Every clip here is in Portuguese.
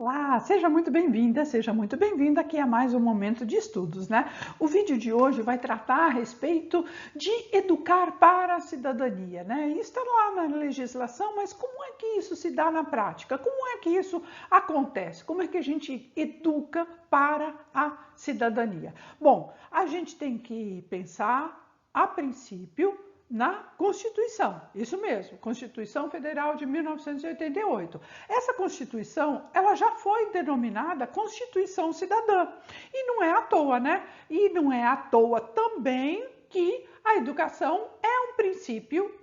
Olá, seja muito bem-vinda, seja muito bem-vindo aqui a mais um momento de estudos, né? O vídeo de hoje vai tratar a respeito de educar para a cidadania, né? Isso está lá na legislação, mas como é que isso se dá na prática? Como é que isso acontece? Como é que a gente educa para a cidadania? Bom, a gente tem que pensar, a princípio, na Constituição, isso mesmo, Constituição Federal de 1988. Essa Constituição, ela já foi denominada Constituição Cidadã. E não é à toa, né? E não é à toa também que a educação é um princípio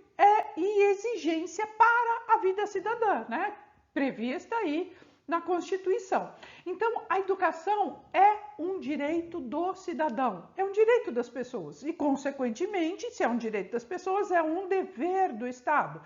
e exigência para a vida cidadã, né? Prevista aí na Constituição. Então, a educação é um direito do cidadão, é um direito das pessoas e, consequentemente, se é um direito das pessoas, é um dever do Estado.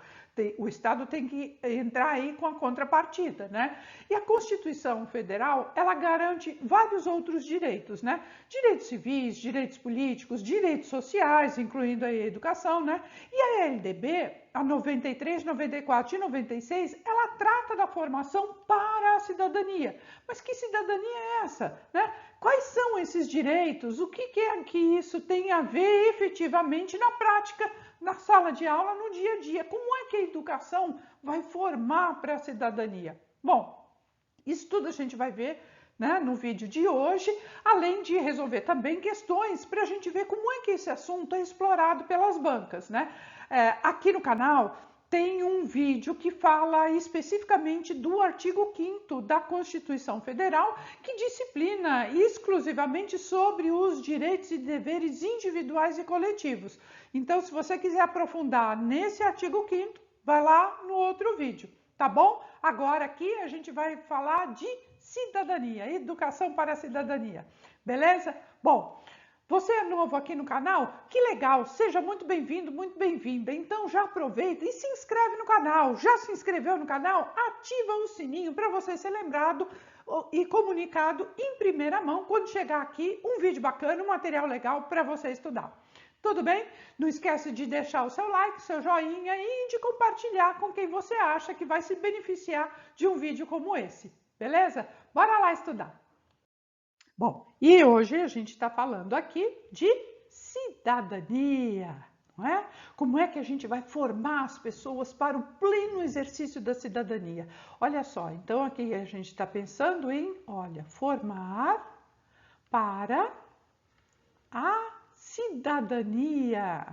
O Estado tem que entrar aí com a contrapartida, né? E a Constituição Federal, ela garante vários outros direitos, né? Direitos civis, direitos políticos, direitos sociais, incluindo a educação, né? E a LDB, a 93, 94 e 96, ela trata da formação para a cidadania. Mas que cidadania é essa, né? Quais são esses direitos? O que é que isso tem a ver efetivamente na prática, na sala de aula, no dia a dia? Como é que a educação vai formar para a cidadania? Bom, isso tudo a gente vai ver, né, no vídeo de hoje, além de resolver também questões para a gente ver como é que esse assunto é explorado pelas bancas, né? Aqui no canal tem um vídeo que fala especificamente do artigo 5º da Constituição Federal, que disciplina exclusivamente sobre os direitos e deveres individuais e coletivos. Então, se você quiser aprofundar nesse artigo 5º, vai lá no outro vídeo, tá bom? Agora aqui a gente vai falar de cidadania, educação para a cidadania, beleza? Bom, você é novo aqui no canal? Que legal! Seja muito bem-vindo, muito bem-vinda. Então já aproveita e se inscreve no canal. Já se inscreveu no canal? Ativa o sininho para você ser lembrado e comunicado em primeira mão quando chegar aqui um vídeo bacana, um material legal para você estudar. Tudo bem? Não esquece de deixar o seu like, seu joinha e de compartilhar com quem você acha que vai se beneficiar de um vídeo como esse. Beleza? Bora lá estudar! Bom, e hoje a gente está falando aqui de cidadania, não é? Como é que a gente vai formar as pessoas para o pleno exercício da cidadania? Olha só, então aqui a gente está pensando em, olha, formar para a cidadania.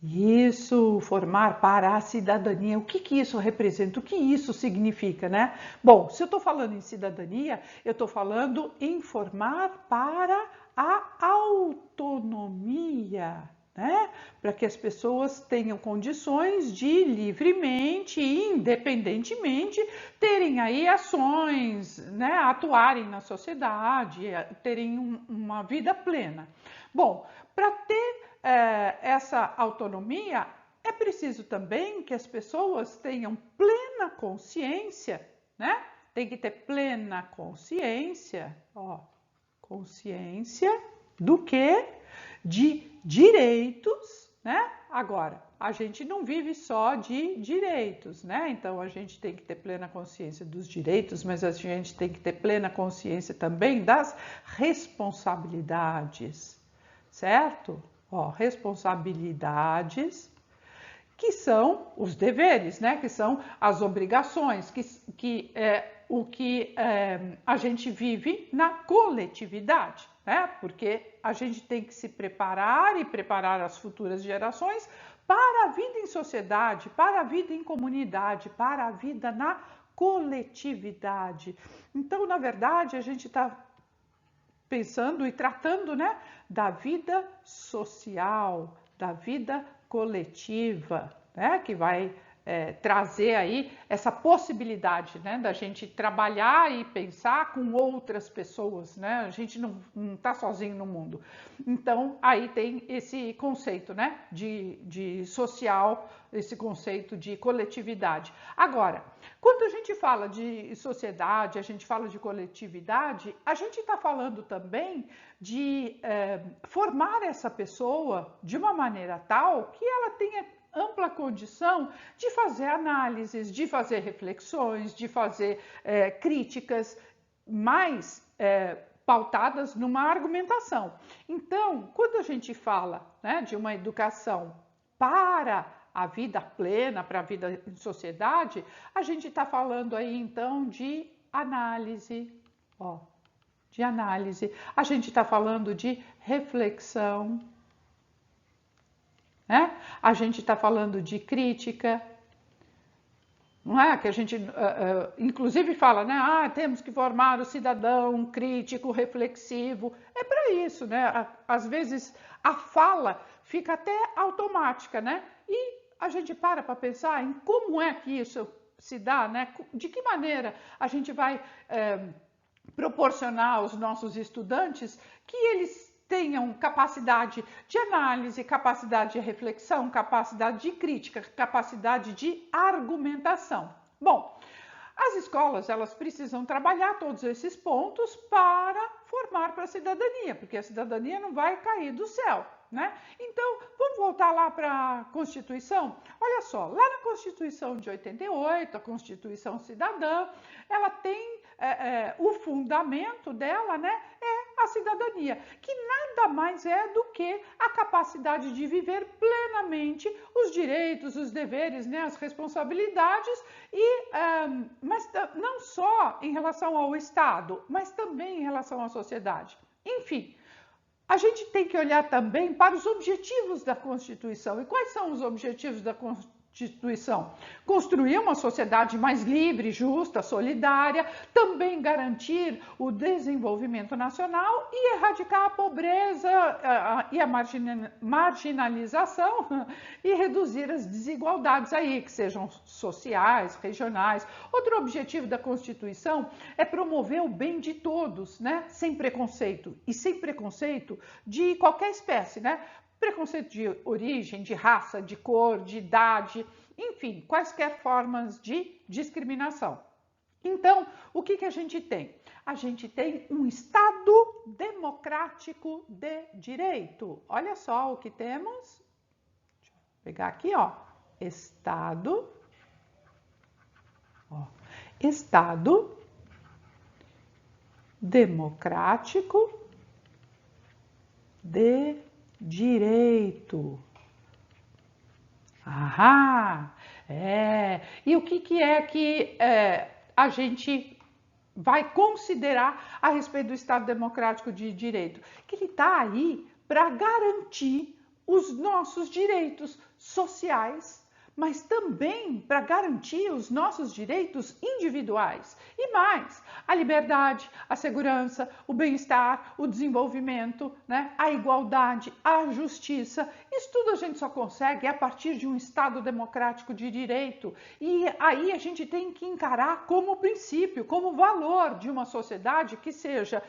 Isso, formar para a cidadania. O que isso representa? O que isso significa, né? Bom, se eu estou falando em cidadania, eu estou falando em formar para a autonomia, né? Para que as pessoas tenham condições de livremente e independentemente terem aí ações, né? Atuarem na sociedade, terem uma vida plena. Bom, para ter essa autonomia, é preciso também que as pessoas tenham plena consciência, né? Tem que ter plena consciência, ó, consciência do quê? De direitos, né? Agora, a gente não vive só de direitos, né? Então a gente tem que ter plena consciência dos direitos, mas a gente tem que ter plena consciência também das responsabilidades, certo? Ó, responsabilidades, que são os deveres, né? Que são as obrigações, que é o que a gente vive na coletividade, né? Porque a gente tem que se preparar e preparar as futuras gerações para a vida em sociedade, para a vida em comunidade, para a vida na coletividade. Então, na verdade, a gente está pensando e tratando, né, da vida social, da vida coletiva, né, que vai trazer aí essa possibilidade, né, da gente trabalhar e pensar com outras pessoas, né, a gente não está sozinho no mundo. Então, aí tem esse conceito, né, de social, esse conceito de coletividade. Agora, quando a gente fala de sociedade, a gente fala de coletividade, a gente está falando também de formar essa pessoa de uma maneira tal que ela tenha ampla condição de fazer análises, de fazer reflexões, de fazer críticas mais pautadas numa argumentação. Então, quando a gente fala, né, de uma educação para a vida plena, para a vida em sociedade, a gente está falando aí então de análise, de análise. A gente está falando de reflexão, né? A gente está falando de crítica, não é? Que a gente, inclusive, fala, né? Temos que formar o cidadão crítico, reflexivo. É para isso, né? Às vezes a fala fica até automática, né? E a gente para pensar em como é que isso se dá, né? De que maneira a gente vai proporcionar aos nossos estudantes que eles tenham capacidade de análise, capacidade de reflexão, capacidade de crítica, capacidade de argumentação. Bom, as escolas, elas precisam trabalhar todos esses pontos para formar para a cidadania, porque a cidadania não vai cair do céu, né? Então, vamos voltar lá para a Constituição? Olha só, lá na Constituição de 88, a Constituição Cidadã, ela tem o fundamento dela, né, é a cidadania, que nada mais é do que a capacidade de viver plenamente os direitos, os deveres, né, as responsabilidades, mas não só em relação ao Estado, mas também em relação à sociedade. Enfim, a gente tem que olhar também para os objetivos da Constituição. E quais são os objetivos da Constituição? Construir uma sociedade mais livre, justa, solidária, também garantir o desenvolvimento nacional e erradicar a pobreza e a marginalização e reduzir as desigualdades aí, que sejam sociais, regionais. Outro objetivo da Constituição é promover o bem de todos, né? Sem preconceito, e sem preconceito de qualquer espécie, né? Preconceito de origem, de raça, de cor, de idade, enfim, quaisquer formas de discriminação. Então, o que a gente tem? A gente tem um Estado democrático de direito. Olha só o que temos. Deixa eu pegar aqui, Estado. Estado democrático de direito. E o que é que a gente vai considerar a respeito do Estado Democrático de Direito? Que ele está aí para garantir os nossos direitos sociais, mas também para garantir os nossos direitos individuais. E mais, a liberdade, a segurança, o bem-estar, o desenvolvimento, né? A igualdade, a justiça. Isso tudo a gente só consegue a partir de um Estado democrático de direito. E aí a gente tem que encarar como princípio, como valor de uma sociedade que seja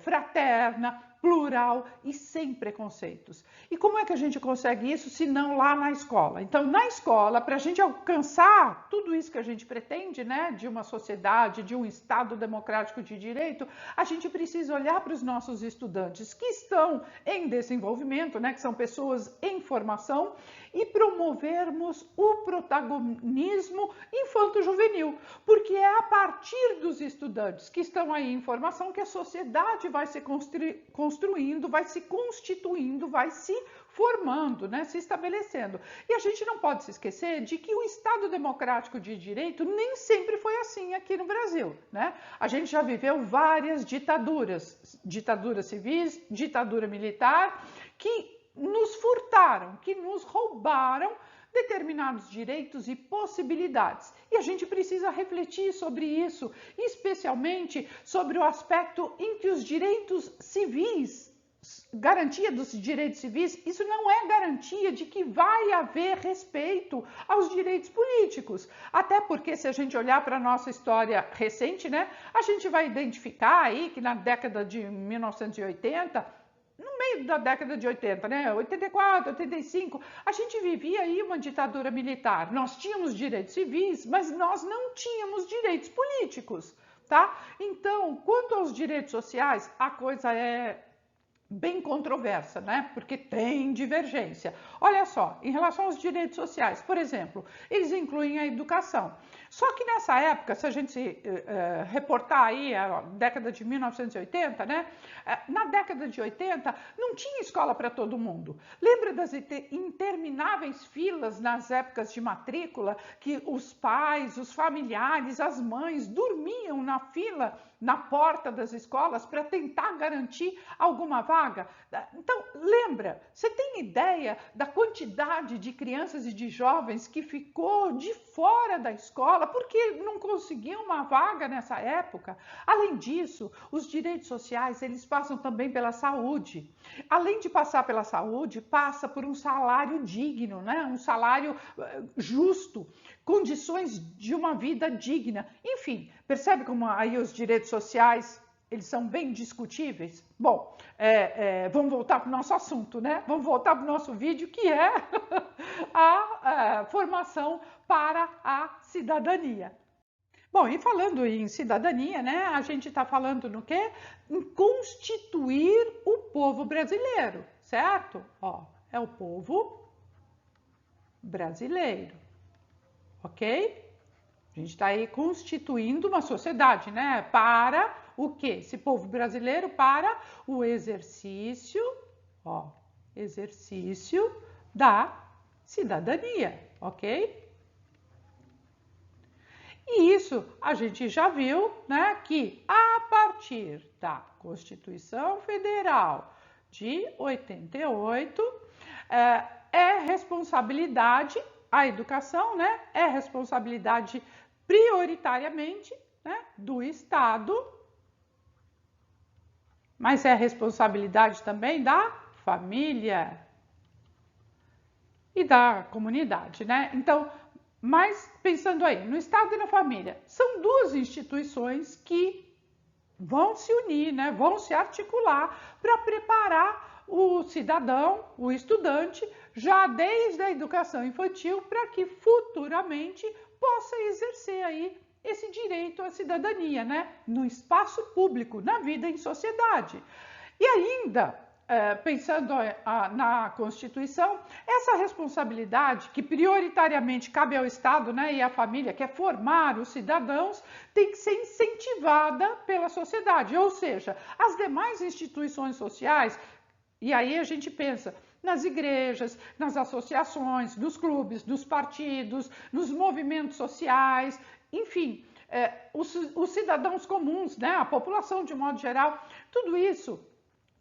fraterna, plural e sem preconceitos. E como é que a gente consegue isso se não lá na escola? Então, na escola, para a gente alcançar tudo isso que a gente pretende, né, de uma sociedade, de um Estado democrático de direito, a gente precisa olhar para os nossos estudantes que estão em desenvolvimento, né, que são pessoas em formação, e promovermos o protagonismo infanto-juvenil, porque é a partir dos estudantes que estão aí em formação que a sociedade vai se construindo, vai se constituindo, vai se formando, né, se estabelecendo. E a gente não pode se esquecer de que o Estado democrático de direito nem sempre foi assim aqui no Brasil, né? A gente já viveu várias ditaduras, ditadura civis, ditadura militar, que nos furtaram, que nos roubaram determinados direitos e possibilidades. E a gente precisa refletir sobre isso, especialmente sobre o aspecto em que os direitos civis, garantia dos direitos civis, isso não é garantia de que vai haver respeito aos direitos políticos. Até porque, se a gente olhar para a nossa história recente, né, a gente vai identificar aí que na década de 1980, no meio da década de 80, né, 84, 85, a gente vivia aí uma ditadura militar. Nós tínhamos direitos civis, mas nós não tínhamos direitos políticos, tá? Então, quanto aos direitos sociais, a coisa é bem controversa, né? Porque tem divergência. Olha só, em relação aos direitos sociais, por exemplo, eles incluem a educação. Só que nessa época, se a gente reportar aí a década de 1980, né? Na década de 80 não tinha escola para todo mundo. Lembra das intermináveis filas nas épocas de matrícula que os pais, os familiares, as mães dormiam na fila na porta das escolas para tentar garantir alguma vaga? Então, lembra, você tem ideia da quantidade de crianças e de jovens que ficou de fora da escola porque não conseguiam uma vaga nessa época? Além disso, os direitos sociais, eles passam também pela saúde. Além de passar pela saúde, passa por um salário digno, né? Um salário justo, condições de uma vida digna. Enfim, percebe como aí os direitos sociais eles são bem discutíveis? Bom, vamos voltar para o nosso assunto, né? Vamos voltar para o nosso vídeo, que é a formação para a cidadania. Bom, e falando em cidadania, né? A gente está falando no quê? Em constituir o povo brasileiro, certo? Ó, é o povo brasileiro, ok? A gente está aí constituindo uma sociedade, né? Para o quê? Esse povo brasileiro para o exercício, ó, exercício da cidadania, ok? E isso a gente já viu, né? Que a partir da Constituição Federal de 88 é responsabilidade a educação, né? É responsabilidade prioritariamente, né, do Estado, mas é responsabilidade também da família e da comunidade, né? Então, mas pensando aí, no Estado e na família, são duas instituições que vão se unir, né? Vão se articular para preparar o cidadão, o estudante, já desde a educação infantil, para que futuramente possa exercer aí esse direito à cidadania, né? No espaço público, na vida em sociedade. E ainda, pensando na Constituição, essa responsabilidade que prioritariamente cabe ao Estado, né, e à família, que é formar os cidadãos, tem que ser incentivada pela sociedade, ou seja, as demais instituições sociais. E aí a gente pensa nas igrejas, nas associações, nos clubes, nos partidos, nos movimentos sociais, enfim, os cidadãos comuns, né, a população de modo geral, tudo isso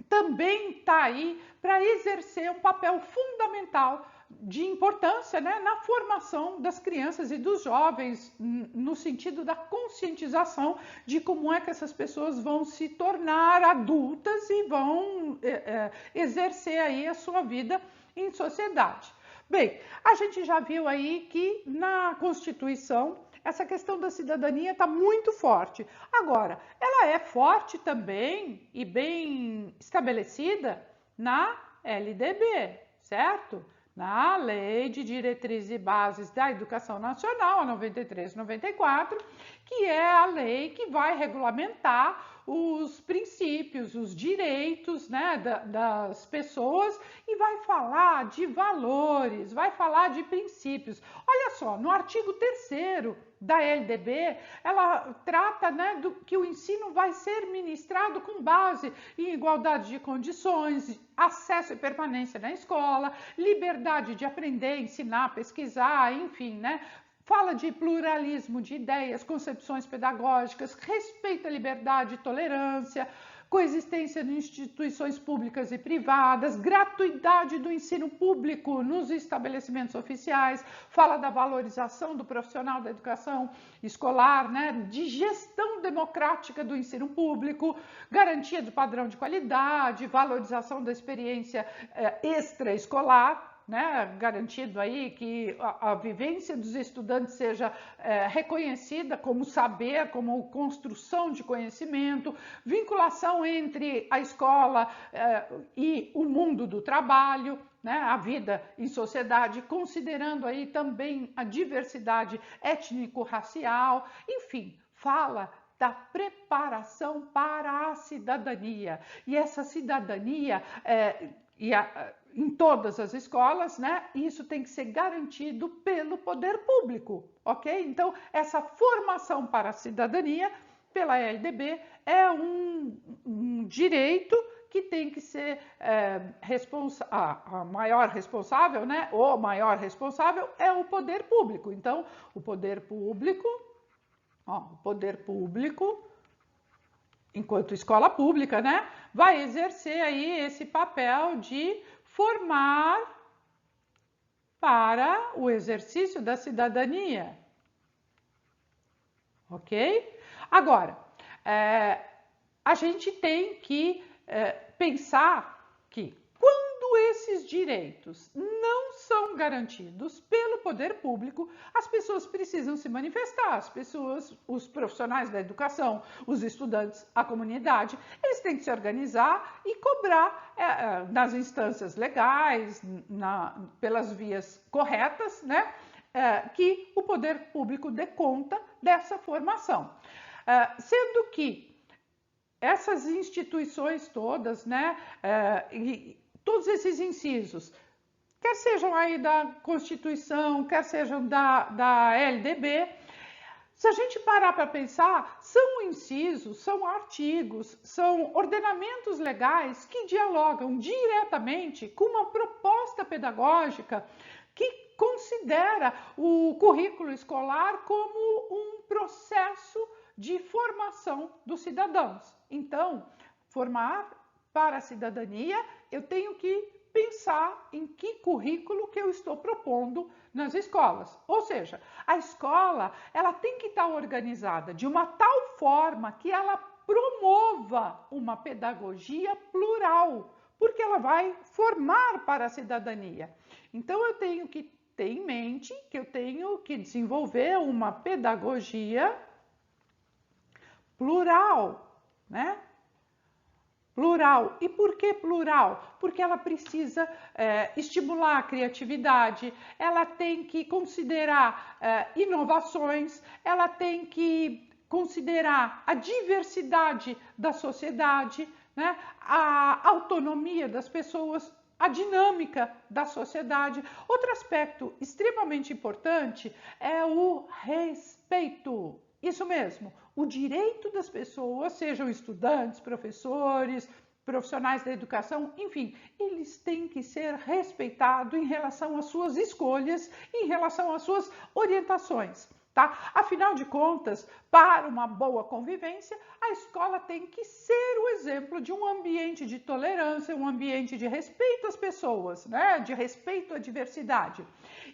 também está aí para exercer um papel fundamental de importância, né, na formação das crianças e dos jovens, no sentido da conscientização de como é que essas pessoas vão se tornar adultas e vão exercer aí a sua vida em sociedade. Bem, a gente já viu aí que na Constituição essa questão da cidadania está muito forte. Agora, ela é forte também e bem estabelecida na LDB, certo? Na Lei de Diretrizes e Bases da Educação Nacional, a 93/94, que é a lei que vai regulamentar os princípios, os direitos, né, das pessoas e vai falar de valores, vai falar de princípios. Olha só, no artigo 3º da LDB, ela trata, né, que o ensino vai ser ministrado com base em igualdade de condições, acesso e permanência na escola, liberdade de aprender, ensinar, pesquisar, enfim, né? Fala de pluralismo de ideias, concepções pedagógicas, respeito à liberdade e tolerância, coexistência de instituições públicas e privadas, gratuidade do ensino público nos estabelecimentos oficiais, fala da valorização do profissional da educação escolar, né, de gestão democrática do ensino público, garantia do padrão de qualidade, valorização da experiência extraescolar, né, garantido aí que a vivência dos estudantes seja reconhecida como saber, como construção de conhecimento, vinculação entre a escola e o mundo do trabalho, né, a vida em sociedade, considerando aí também a diversidade étnico-racial, enfim, fala da preparação para a cidadania. E essa cidadania em todas as escolas, né? Isso tem que ser garantido pelo poder público, ok? Então, essa formação para a cidadania, pela LDB, é um direito que tem que ser a maior responsável, né? O maior responsável é o poder público. Então, o poder público, enquanto escola pública, né, vai exercer aí esse papel de formar para o exercício da cidadania, ok? Agora, a gente tem que pensar que quando esses direitos não são garantidos pelo poder público, as pessoas precisam se manifestar, as pessoas, os profissionais da educação, os estudantes, a comunidade, eles têm que se organizar e cobrar nas instâncias legais, pelas vias corretas, né, que o poder público dê conta dessa formação. Sendo que essas instituições todas, né, e todos esses incisos, quer sejam aí da Constituição, quer sejam da LDB, se a gente parar para pensar, são incisos, são artigos, são ordenamentos legais que dialogam diretamente com uma proposta pedagógica que considera o currículo escolar como um processo de formação dos cidadãos. Então, formar para a cidadania, eu tenho que pensar em que currículo que eu estou propondo nas escolas. Ou seja, a escola, ela tem que estar organizada de uma tal forma que ela promova uma pedagogia plural, porque ela vai formar para a cidadania. Então, eu tenho que ter em mente que eu tenho que desenvolver uma pedagogia plural, né? Plural. E por que plural? Porque ela precisa estimular a criatividade, ela tem que considerar inovações, ela tem que considerar a diversidade da sociedade, né? A autonomia das pessoas, a dinâmica da sociedade. Outro aspecto extremamente importante é o respeito. Isso mesmo, o direito das pessoas, sejam estudantes, professores, profissionais da educação, enfim, eles têm que ser respeitados em relação às suas escolhas, em relação às suas orientações, tá? Afinal de contas, para uma boa convivência, a escola tem que ser o exemplo de um ambiente de tolerância, um ambiente de respeito às pessoas, né? De respeito à diversidade.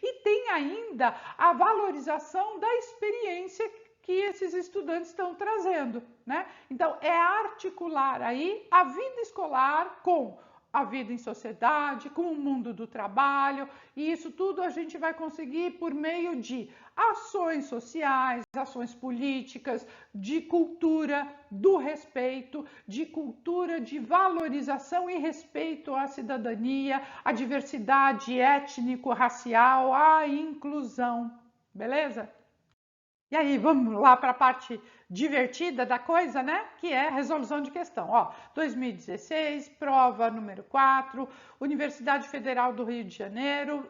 E tem ainda a valorização da experiência que esses estudantes estão trazendo, né? Então, é articular aí a vida escolar com a vida em sociedade, com o mundo do trabalho, e isso tudo a gente vai conseguir por meio de ações sociais, ações políticas, de cultura do respeito, de cultura de valorização e respeito à cidadania, à diversidade étnico-racial, à inclusão, beleza? E aí, vamos lá para a parte divertida da coisa, né? Que é resolução de questão. Ó, 2016, prova número 4, Universidade Federal do Rio de Janeiro,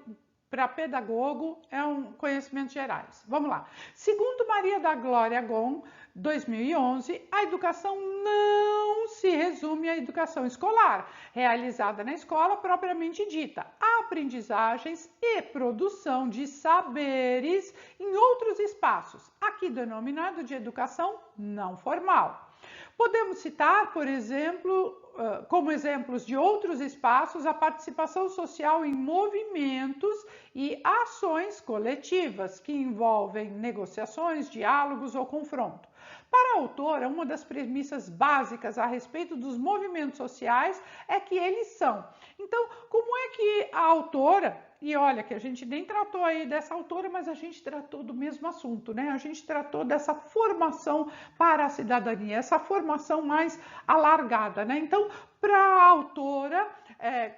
para pedagogo, é um conhecimentos gerais. Vamos lá. Segundo Maria da Glória Gon, 2011, a educação não se resume à educação escolar, realizada na escola propriamente dita. Há aprendizagens e produção de saberes em outros espaços, aqui denominado de educação não formal. Podemos citar, por exemplo, como exemplos de outros espaços, a participação social em movimentos e ações coletivas que envolvem negociações, diálogos ou confronto. Para a autora, uma das premissas básicas a respeito dos movimentos sociais é que eles são. Então, como é que a autora, e olha que a gente nem tratou aí dessa autora, mas a gente tratou do mesmo assunto, né? A gente tratou dessa formação para a cidadania, essa formação mais alargada, né? Então, para a autora,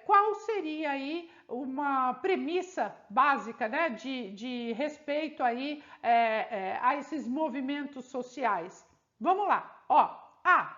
qual seria aí uma premissa básica, né, de respeito aí a esses movimentos sociais? Vamos lá, ó. A.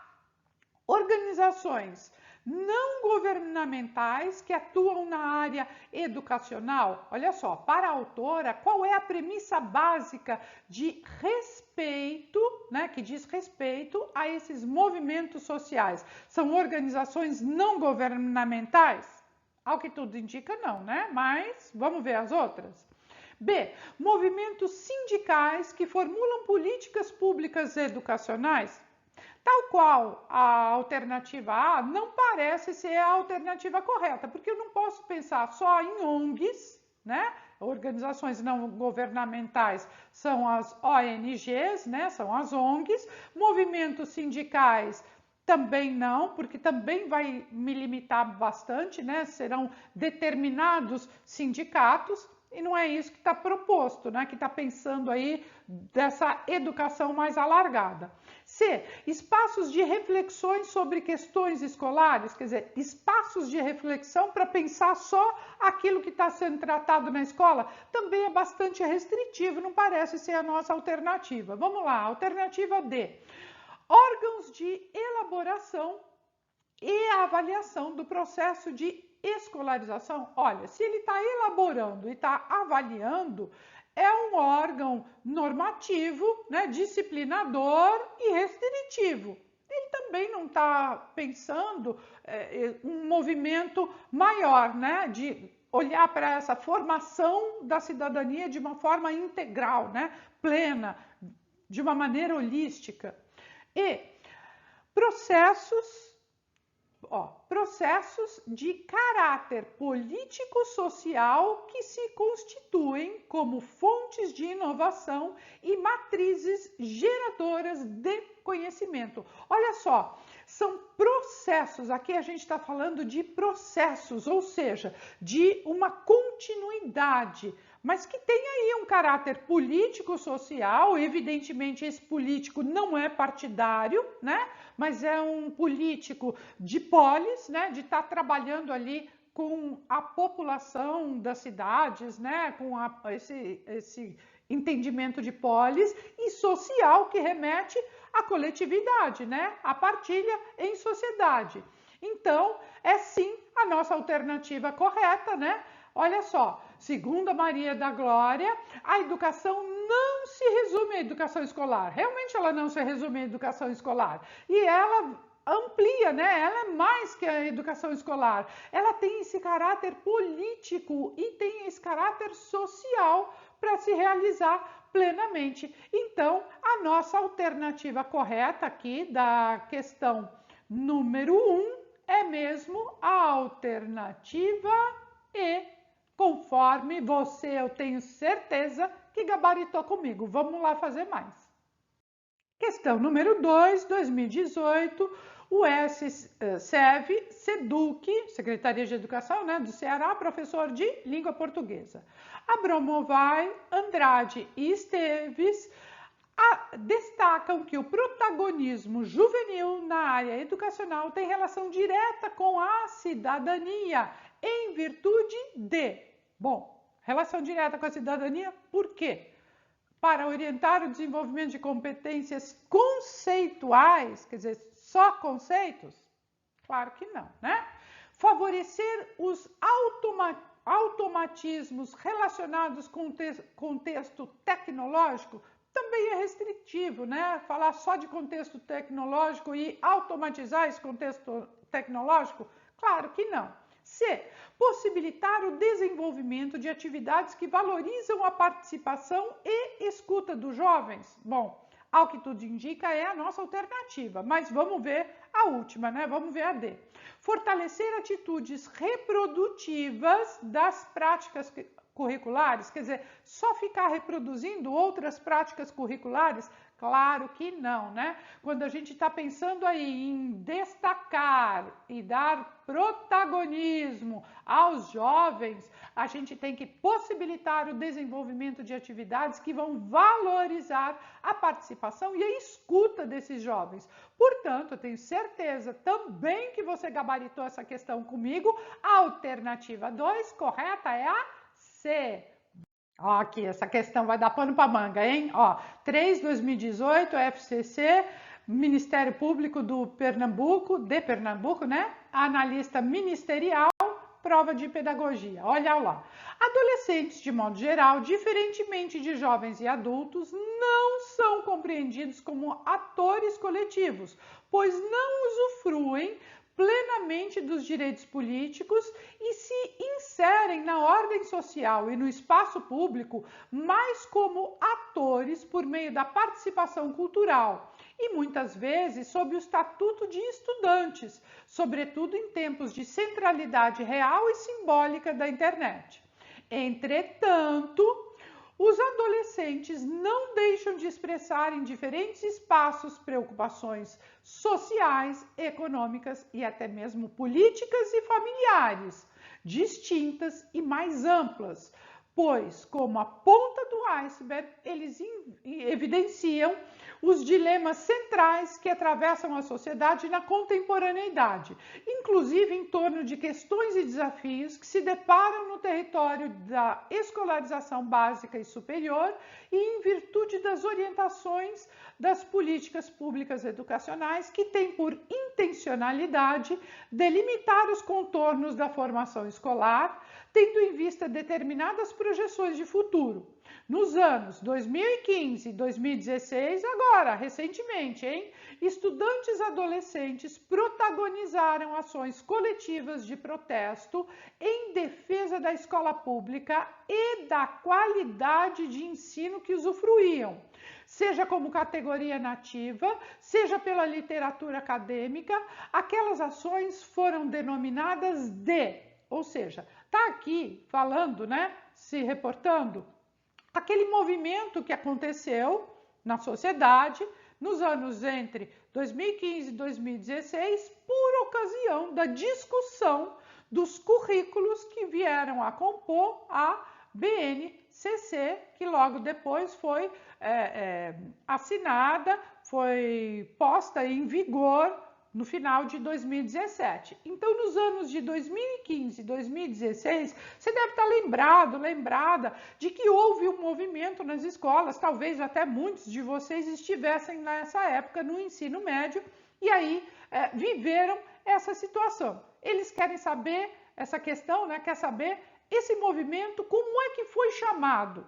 Organizações não governamentais que atuam na área educacional. Olha só, para a autora, qual é a premissa básica de respeito, né, que diz respeito a esses movimentos sociais? São organizações não governamentais? Ao que tudo indica, não, né? Mas vamos ver as outras. B. Movimentos sindicais que formulam políticas públicas educacionais. Tal qual a alternativa A não parece ser a alternativa correta, porque eu não posso pensar só em ONGs, né? Organizações não governamentais são as ONGs, né? São as ONGs, movimentos sindicais também não, porque também vai me limitar bastante, né? Serão determinados sindicatos. E não é isso que está proposto, né? Que está pensando aí dessa educação mais alargada. C. Espaços de reflexões sobre questões escolares, quer dizer, espaços de reflexão para pensar só aquilo que está sendo tratado na escola, também é bastante restritivo, não parece ser a nossa alternativa. Vamos lá, alternativa D. Órgãos de elaboração e avaliação do processo de escolarização. Olha, se ele está elaborando e está avaliando, é um órgão normativo, né, disciplinador e restritivo. Ele também não está pensando um movimento maior, né, de olhar para essa formação da cidadania de uma forma integral, né, plena, de uma maneira holística. E processos de caráter político-social que se constituem como fontes de inovação e matrizes geradoras de conhecimento. Olha só, são processos, aqui a gente está falando de processos, ou seja, de uma continuidade, mas que tem aí um caráter político-social. Evidentemente esse político não é partidário, né? Mas é um político de polis, né? De estar trabalhando ali com a população das cidades, né? Com esse entendimento de polis, e social, que remete à coletividade, né? A partilha em sociedade. Então, é sim a nossa alternativa correta, né? Olha só, segundo a Maria da Glória, a educação não se resume à educação escolar. Realmente ela não se resume à educação escolar. E ela amplia, né? Ela é mais que a educação escolar. Ela tem esse caráter político e tem esse caráter social para se realizar plenamente. Então, a nossa alternativa correta aqui da questão número 1 é mesmo a alternativa E. Conforme você, eu tenho certeza que gabaritou comigo. Vamos lá fazer mais. Questão número 2, 2018, o SEV, SEDUC, Secretaria de Educação, né, do Ceará, professor de língua portuguesa. Abramovay, Andrade e Esteves destacam que o protagonismo juvenil na área educacional tem relação direta com a cidadania, em virtude de... Bom, relação direta com a cidadania, por quê? Para orientar o desenvolvimento de competências conceituais, quer dizer, só conceitos? Claro que não, né? Favorecer os automatismos relacionados com o contexto tecnológico também é restritivo, né? Falar só de contexto tecnológico e automatizar esse contexto tecnológico? Claro que não. C. Possibilitar o desenvolvimento de atividades que valorizam a participação e escuta dos jovens. Bom, ao que tudo indica, é a nossa alternativa, mas vamos ver a última, né? Vamos ver a D. Fortalecer atitudes reprodutivas das práticas curriculares, quer dizer, só ficar reproduzindo outras práticas curriculares? Claro que não, né? Quando a gente está pensando aí em destacar e dar protagonismo aos jovens, a gente tem que possibilitar o desenvolvimento de atividades que vão valorizar a participação e a escuta desses jovens. Portanto, eu tenho certeza também que você gabaritou essa questão comigo. A alternativa 2 correta é a C. Ó, aqui, essa questão vai dar pano para manga, hein? Ó, 3, 2018, FCC, Ministério Público de Pernambuco, né? Analista ministerial, prova de pedagogia. Olha lá. Adolescentes, de modo geral, diferentemente de jovens e adultos, não são compreendidos como atores coletivos, pois não usufruem plenamente dos direitos políticos e se inserem na ordem social e no espaço público mais como atores por meio da participação cultural e muitas vezes sob o estatuto de estudantes, sobretudo em tempos de centralidade real e simbólica da internet. Entretanto, os adolescentes não deixam de expressar em diferentes espaços preocupações sociais, econômicas e até mesmo políticas e familiares, distintas e mais amplas, pois, como a ponta do iceberg, eles evidenciam os dilemas centrais que atravessam a sociedade na contemporaneidade, inclusive em torno de questões e desafios que se deparam no território da escolarização básica e superior e em virtude das orientações das políticas públicas educacionais que têm por intencionalidade delimitar os contornos da formação escolar, tendo em vista determinadas projeções de futuro. Nos anos 2015 e 2016, agora, recentemente, estudantes adolescentes protagonizaram ações coletivas de protesto em defesa da escola pública e da qualidade de ensino que usufruíam, seja como categoria nativa, seja pela literatura acadêmica. Aquelas ações foram denominadas ou seja, está aqui falando, né, se reportando, aquele movimento que aconteceu na sociedade nos anos entre 2015 e 2016 por ocasião da discussão dos currículos que vieram a compor a BNCC, que logo depois foi assinada, foi posta em vigor no final de 2017. Então, nos anos de 2015 e 2016, você deve estar lembrada de que houve um movimento nas escolas, talvez até muitos de vocês estivessem nessa época no ensino médio e aí viveram essa situação. Eles querem saber essa questão, né? Quer saber esse movimento, como é que foi chamado?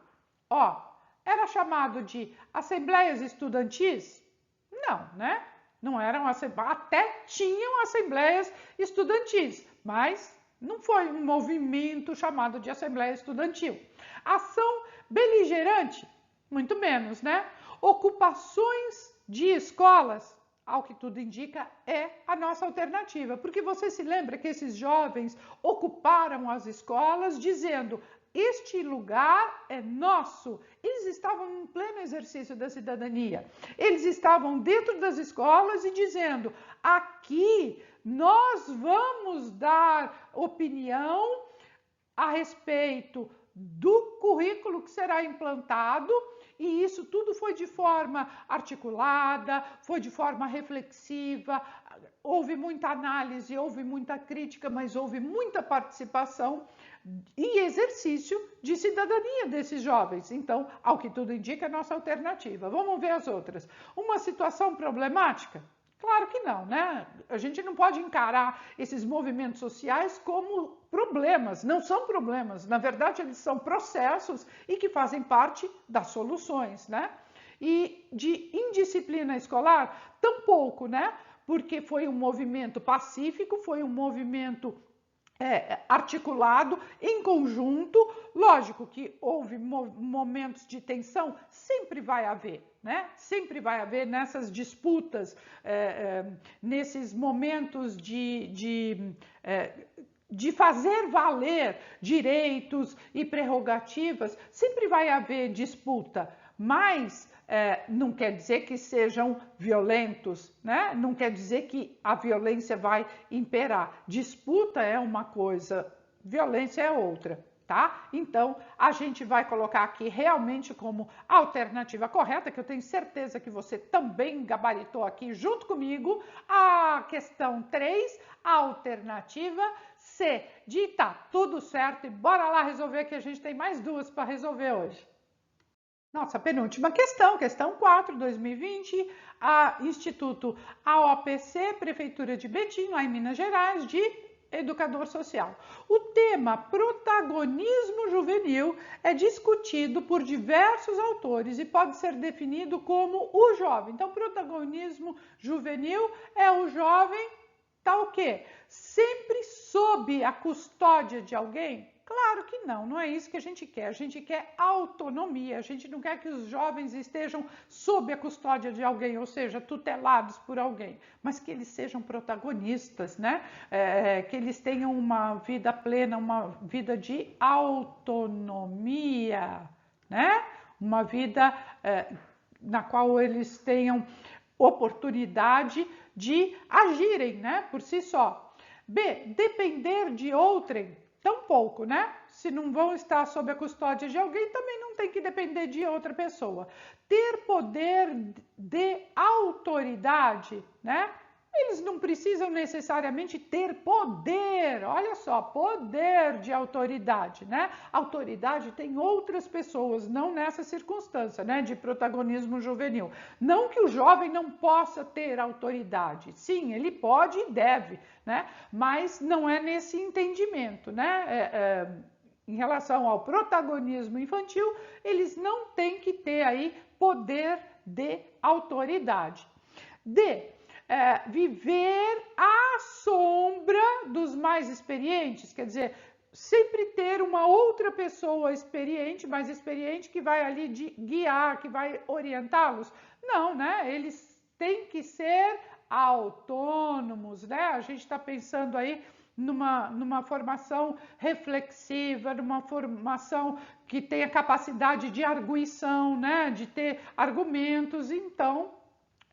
Era chamado de assembleias estudantis? Não, né? Não eram assembleias, até tinham assembleias estudantis, mas não foi um movimento chamado de assembleia estudantil. Ação beligerante? Muito menos, né? Ocupações de escolas? Ao que tudo indica, é a nossa alternativa. Porque você se lembra que esses jovens ocuparam as escolas dizendo: este lugar é nosso. Eles estavam em pleno exercício da cidadania. Eles estavam dentro das escolas e dizendo: aqui nós vamos dar opinião a respeito do currículo que será implantado, e isso tudo foi de forma articulada, foi de forma reflexiva, houve muita análise, houve muita crítica, mas houve muita participação e exercício de cidadania desses jovens. Então, ao que tudo indica, é a nossa alternativa. Vamos ver as outras. Uma situação problemática? Claro que não, né? A gente não pode encarar esses movimentos sociais como problemas. Não são problemas. Na verdade, eles são processos e que fazem parte das soluções, né? E de indisciplina escolar? Tampouco, né? Porque foi um movimento pacífico, foi um movimento articulado, em conjunto. Lógico que houve momentos de tensão, sempre vai haver, né? Sempre vai haver nessas disputas, nesses momentos de fazer valer direitos e prerrogativas, sempre vai haver disputa, mas não quer dizer que sejam violentos, né? Não quer dizer que a violência vai imperar. Disputa é uma coisa, violência é outra, tá? Então, a gente vai colocar aqui realmente como alternativa correta, que eu tenho certeza que você também gabaritou aqui junto comigo, a questão 3, a alternativa C, de tá tudo certo, e bora lá resolver, que a gente tem mais duas para resolver hoje. Nossa penúltima questão, questão 4, 2020, Instituto AOPC, Prefeitura de Betim, lá em Minas Gerais, de educador social. O tema protagonismo juvenil é discutido por diversos autores e pode ser definido como o jovem. Então, protagonismo juvenil é o jovem, tá o quê? Sempre sob a custódia de alguém? Claro que não, não é isso que a gente quer. A gente quer autonomia, a gente não quer que os jovens estejam sob a custódia de alguém, ou seja, tutelados por alguém, mas que eles sejam protagonistas, né? Que eles tenham uma vida plena, uma vida de autonomia, né? Uma vida na qual eles tenham oportunidade de agirem, né? Por si só. B, depender de outrem. Tampouco, né? Se não vão estar sob a custódia de alguém, também não tem que depender de outra pessoa. Ter poder de autoridade, né? Eles não precisam necessariamente ter poder, olha só, poder de autoridade, né? Autoridade tem outras pessoas, não nessa circunstância, né, de protagonismo juvenil. Não que o jovem não possa ter autoridade, sim, ele pode e deve, né? Mas não é nesse entendimento, né? Em relação ao protagonismo infantil, eles não têm que ter aí poder de autoridade. D. Viver à sombra dos mais experientes, quer dizer, sempre ter uma outra pessoa experiente, mais experiente, que vai ali guiar, que vai orientá-los. Não, né? Eles têm que ser autônomos, né? A gente está pensando aí numa formação reflexiva, numa formação que tenha capacidade de arguição, né? De ter argumentos, então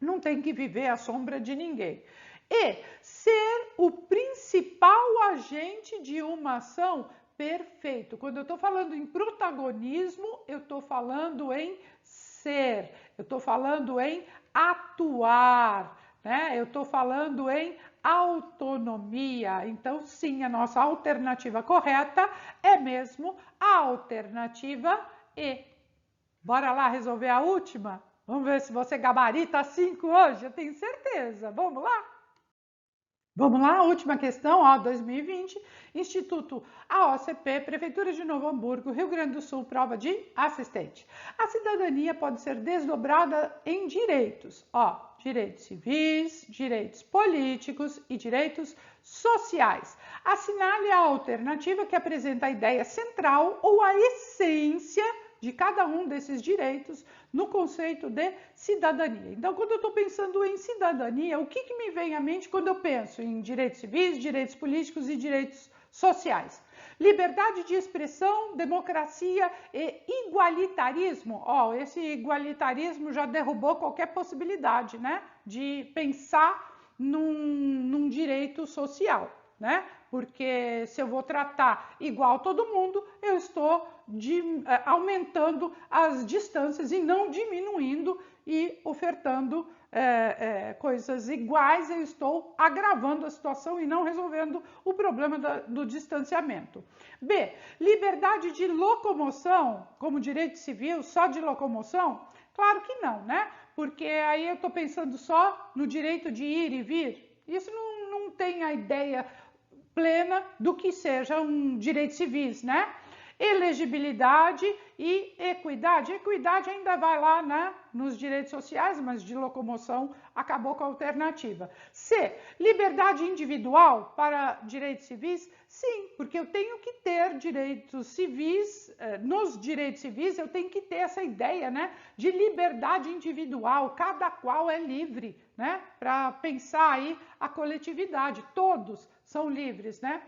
não tem que viver à sombra de ninguém. E ser o principal agente de uma ação, perfeito. Quando eu estou falando em protagonismo, eu estou falando em ser, eu estou falando em atuar, né? Eu estou falando em autonomia. Então, sim, a nossa alternativa correta é mesmo a alternativa E. Bora lá resolver a última? Vamos ver se você gabarita 5 hoje, eu tenho certeza. Vamos lá? Vamos lá, última questão, ó, 2020, Instituto AOCP, Prefeitura de Novo Hamburgo, Rio Grande do Sul, prova de assistente. A cidadania pode ser desdobrada em direitos, ó, direitos civis, direitos políticos e direitos sociais. Assinale a alternativa que apresenta a ideia central ou a essência de cada um desses direitos no conceito de cidadania. Então, quando eu estou pensando em cidadania, o que me vem à mente quando eu penso em direitos civis, direitos políticos e direitos sociais? Liberdade de expressão, democracia e igualitarismo. Ó, esse igualitarismo já derrubou qualquer possibilidade, né, de pensar num direito social, né? Porque se eu vou tratar igual todo mundo, eu estou aumentando as distâncias e não diminuindo e ofertando coisas iguais, eu estou agravando a situação e não resolvendo o problema do distanciamento. B. Liberdade de locomoção, como direito civil, só de locomoção? Claro que não, né? Porque aí eu estou pensando só no direito de ir e vir. Isso não tem a ideia plena do que seja um direito civis, né? Elegibilidade e equidade. Equidade ainda vai lá, né, nos direitos sociais, mas de locomoção acabou com a alternativa. C. Liberdade individual para direitos civis? Sim, porque eu tenho que ter direitos civis, nos direitos civis eu tenho que ter essa ideia, né, de liberdade individual, cada qual é livre, né, para pensar aí a coletividade, todos são livres, né?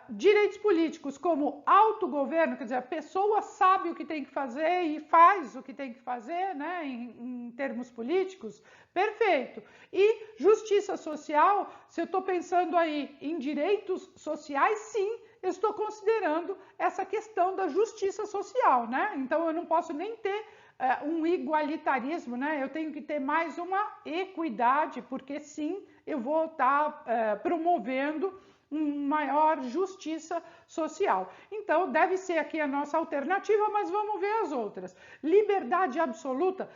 Direitos políticos como autogoverno, quer dizer, a pessoa sabe o que tem que fazer e faz o que tem que fazer, né, em termos políticos, perfeito. E justiça social, se eu estou pensando aí em direitos sociais, sim, eu estou considerando essa questão da justiça social, né? Então eu não posso nem ter um igualitarismo, né? Eu tenho que ter mais uma equidade, porque sim, eu vou estar promovendo maior justiça social. Então, deve ser aqui a nossa alternativa, mas vamos ver as outras. Liberdade absoluta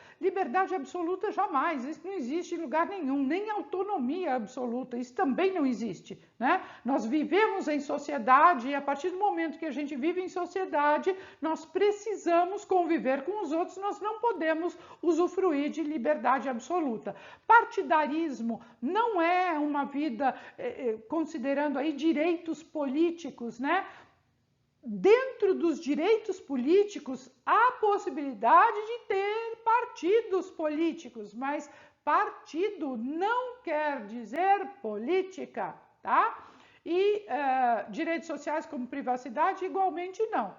jamais, isso não existe em lugar nenhum, nem autonomia absoluta, isso também não existe, né? Nós vivemos em sociedade e a partir do momento que a gente vive em sociedade, nós precisamos conviver com os outros, nós não podemos usufruir de liberdade absoluta. Partidarismo não é uma vida, considerando aí direitos políticos, né? Dentro dos direitos políticos, há possibilidade de ter partidos políticos, mas partido não quer dizer política, tá? E direitos sociais como privacidade, igualmente não,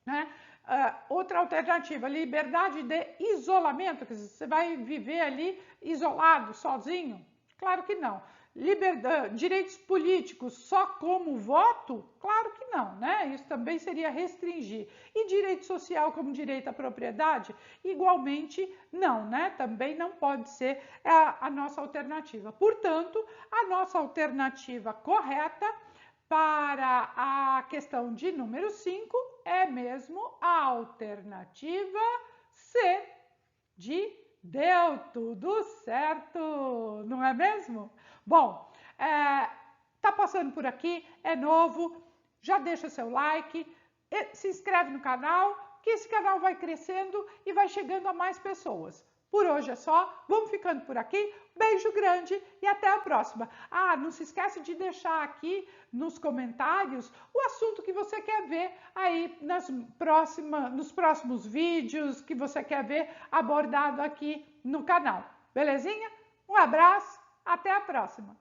né? Outra alternativa, liberdade de isolamento, que você vai viver ali isolado, sozinho? Claro que não. Direitos políticos só como voto? Claro que não, né? Isso também seria restringir. E direito social como direito à propriedade? Igualmente não, né? Também não pode ser a nossa alternativa. Portanto, a nossa alternativa correta para a questão de número 5 é mesmo a alternativa C, de deu tudo certo, não é mesmo? Bom, tá passando por aqui, é novo, já deixa seu like, se inscreve no canal, que esse canal vai crescendo e vai chegando a mais pessoas. Por hoje é só, vamos ficando por aqui, beijo grande e até a próxima. Ah, não se esquece de deixar aqui nos comentários o assunto que você quer ver aí nos próximos vídeos que você quer ver abordado aqui no canal. Belezinha? Um abraço, até a próxima.